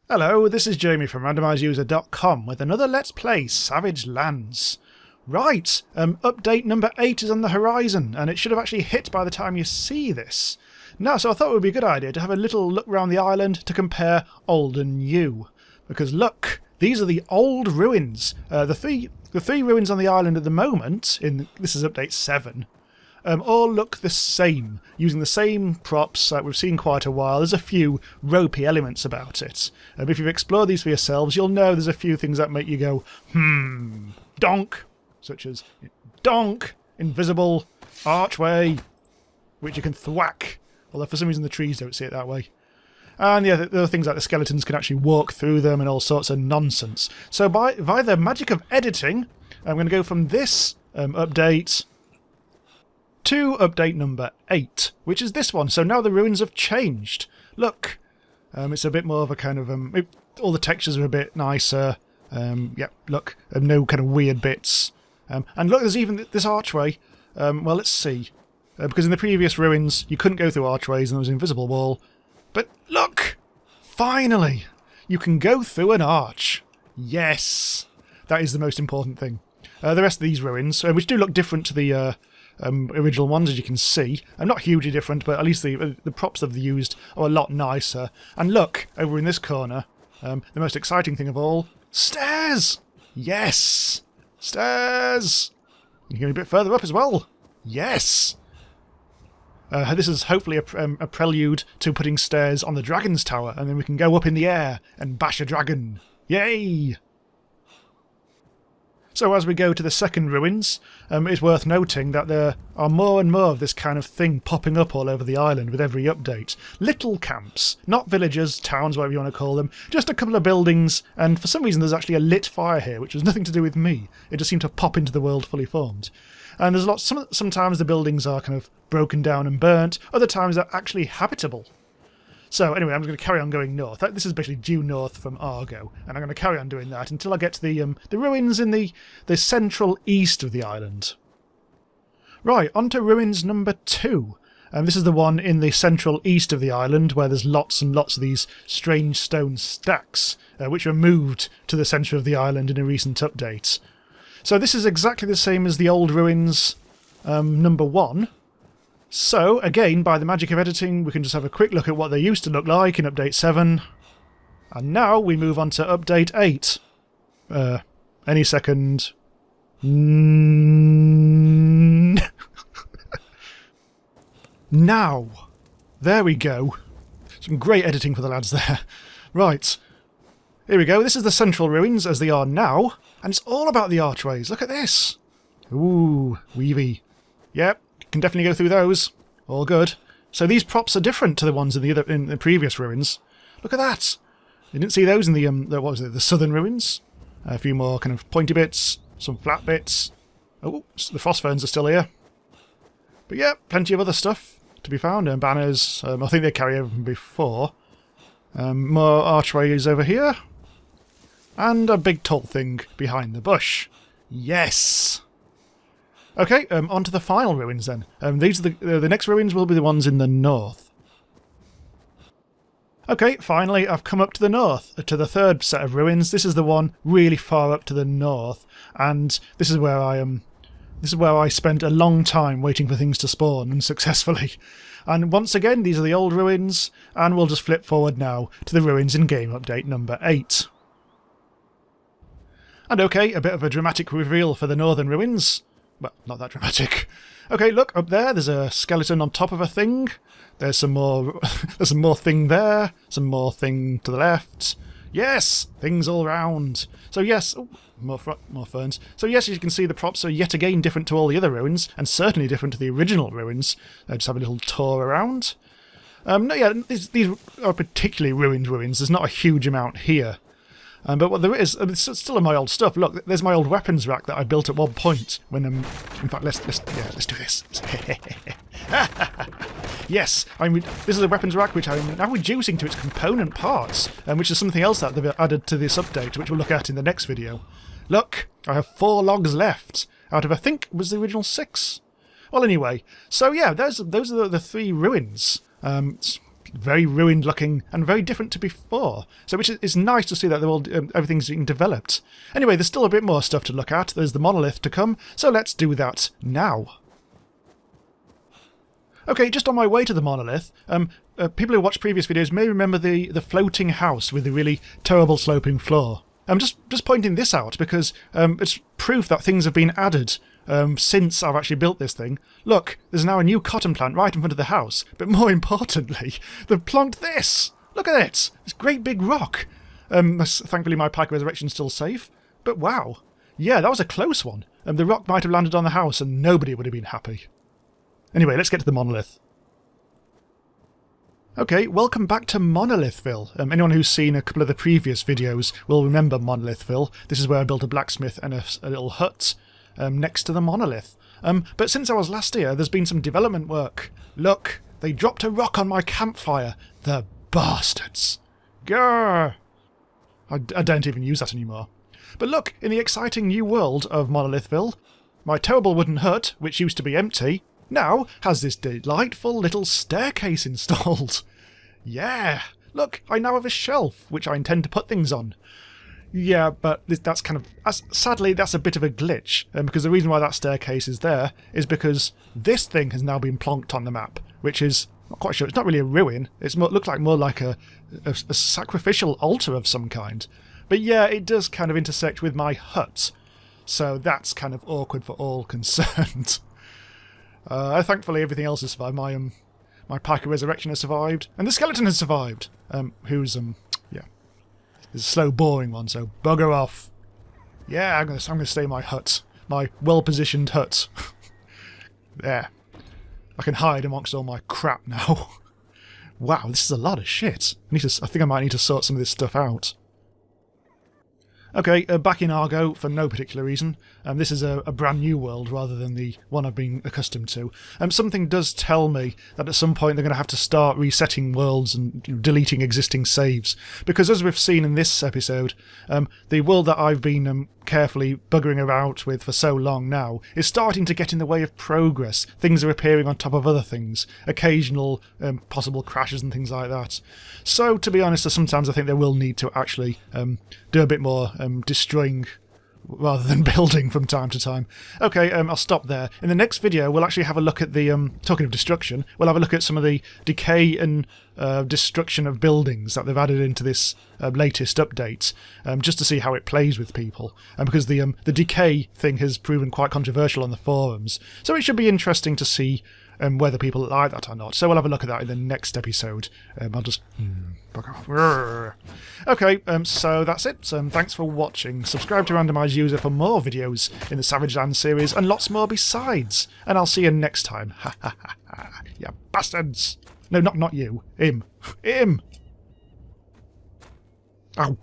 Hello, this is Jamie from randomizeuser.com with another Let's Play Savage Lands. Right, update number 8 is on the horizon, and it should have actually hit by the time you see this. Now, so I thought it would be a good idea to have a little look around the island to compare old and new. Because look, these are the old ruins. The three ruins on the island at the moment, this is update 7, all look the same, using the same props like we've seen quite a while. There's a few ropey elements about it. If you've explored these for yourselves, you'll know there's a few things that make you go, donk, such as donk, invisible, archway, which you can thwack, although for some reason the trees don't see it that way. And yeah, there are things like the skeletons can actually walk through them and all sorts of nonsense. So by the magic of editing, I'm going to go from this update to update number 8, which is this one. So now the ruins have changed. Look, it's a bit more of a kind of all the textures are a bit nicer. Yeah, look, no kind of weird bits. And look, there's even this archway. Well, let's see, because in the previous ruins you couldn't go through archways and there was an invisible wall. But look, finally, you can go through an arch. Yes, that is the most important thing. The rest of these ruins, which do look different to the original ones, as you can see. Not hugely different, but at least the props they've used are a lot nicer. And look, over in this corner, the most exciting thing of all, stairs! Yes! Stairs! You can go a bit further up as well. Yes! This is hopefully a prelude to putting stairs on the dragon's tower, and then we can go up in the air and bash a dragon. Yay! So as we go to the second ruins, it's worth noting that there are more and more of this kind of thing popping up all over the island with every update. Little camps, not villages, towns, whatever you want to call them, just a couple of buildings, and for some reason there's actually a lit fire here, which was nothing to do with me. It just seemed to pop into the world fully formed. And there's lots. Sometimes the buildings are kind of broken down and burnt, other times they're actually habitable. So anyway, I'm going to carry on going north. This is basically due north from Argo, and I'm going to carry on doing that until I get to the ruins in the central east of the island. Right, on to ruins number 2. This is the one in the central east of the island, where there's lots and lots of these strange stone stacks, which were moved to the centre of the island in a recent update. So this is exactly the same as the old ruins number 1. So, again, by the magic of editing, we can just have a quick look at what they used to look like in Update 7. And now we move on to Update 8. Any second. Now. There we go. Some great editing for the lads there. Right. Here we go. This is the central ruins as they are now. And it's all about the archways. Look at this. Ooh, weavy. Yep. Can definitely go through those. All good. So these props are different to the ones in the previous ruins. Look at that. You didn't see those in the southern ruins. A few more kind of pointy bits, some flat bits. Oh, the frost ferns are still here. But yeah, plenty of other stuff to be found. And banners. I think they carry over from before. More archways over here. And a big tall thing behind the bush. Yes. Okay, on to the final ruins then. These are the next ruins will be the ones in the north. Okay, finally I've come up to the north, to the third set of ruins. This is the one really far up to the north, and this is where I spent a long time waiting for things to spawn, unsuccessfully. And once again, these are the old ruins, and we'll just flip forward now to the ruins in game update number 8. And okay, a bit of a dramatic reveal for the northern ruins. Well, not that dramatic. Okay, look, up there, there's a skeleton on top of a thing. There's some more thing there. Some more thing to the left. Yes! Things all round. So yes... Oh, more ferns. So yes, as you can see, the props are yet again different to all the other ruins, and certainly different to the original ruins. Just have a little tour around. No, yeah, these are particularly ruined ruins. There's not a huge amount here. But what there is, it's still in my old stuff. Look, there's my old weapons rack that I built at one point. When in fact, let's do this. Yes, this is a weapons rack which I'm now reducing to its component parts, which is something else that they've added to this update, which we'll look at in the next video. Look, I have 4 logs left out of I think it was the original 6. Well, anyway, so yeah, those are the 3 ruins. very ruined looking and very different to before. So which is nice to see that they're all, everything's being developed. Anyway, there's still a bit more stuff to look at. There's the monolith to come, so let's do that now. Okay, just on my way to the monolith, people who watched previous videos may remember the floating house with the really terrible sloping floor. I'm just pointing this out because it's proof that things have been added since I've actually built this thing. Look, there's now a new cotton plant right in front of the house, but more importantly, they've plonked this! Look at it! This great big rock! Thankfully my Pike Resurrection's still safe, but wow. Yeah, that was a close one. The rock might have landed on the house and nobody would have been happy. Anyway, let's get to the monolith. Okay, welcome back to Monolithville. Anyone who's seen a couple of the previous videos will remember Monolithville. This is where I built a blacksmith and a little hut next to the monolith. But since I was last here, there's been some development work. Look, they dropped a rock on my campfire. The bastards. Grr! I don't even use that anymore. But look, in the exciting new world of Monolithville, my terrible wooden hut, which used to be empty, now has this delightful little staircase installed. Yeah, look, I now have a shelf, which I intend to put things on. Yeah, but that's kind of... sadly, that's a bit of a glitch, because the reason why that staircase is there is because this thing has now been plonked on the map, which is... not quite sure, it's not really a ruin, it looks like more like a sacrificial altar of some kind. But yeah, it does kind of intersect with my hut, so that's kind of awkward for all concerned. Thankfully everything else has survived. My Pike Resurrection has survived, and the skeleton has survived. Who's yeah, it's a slow, boring one. So bugger off. Yeah, I'm gonna stay in my hut, my well-positioned hut. There, I can hide amongst all my crap now. Wow, this is a lot of shit. I think I might need to sort some of this stuff out. Okay, back in Argo for no particular reason. This is a brand new world rather than the one I've been accustomed to. Something does tell me that at some point they're going to have to start resetting worlds and deleting existing saves. Because as we've seen in this episode, the world that I've been carefully buggering about with for so long now is starting to get in the way of progress. Things are appearing on top of other things. Occasional possible crashes and things like that. So, to be honest, sometimes I think they will need to actually do a bit more destroying rather than building from time to time. Okay, I'll stop there. In the next video, we'll actually have a look at the, talking of destruction, we'll have a look at some of the decay and destruction of buildings that they've added into this latest update, just to see how it plays with people. Because the decay thing has proven quite controversial on the forums, so it should be interesting to see whether people like that or not. So we'll have a look at that in the next episode. I'll just... bug off. Okay, so that's it. Thanks for watching. Subscribe to Randomise User for more videos in the Savage Land series and lots more besides. And I'll see you next time. Ha ha ha ha. You bastards. No, not you. Him. Him. Ow.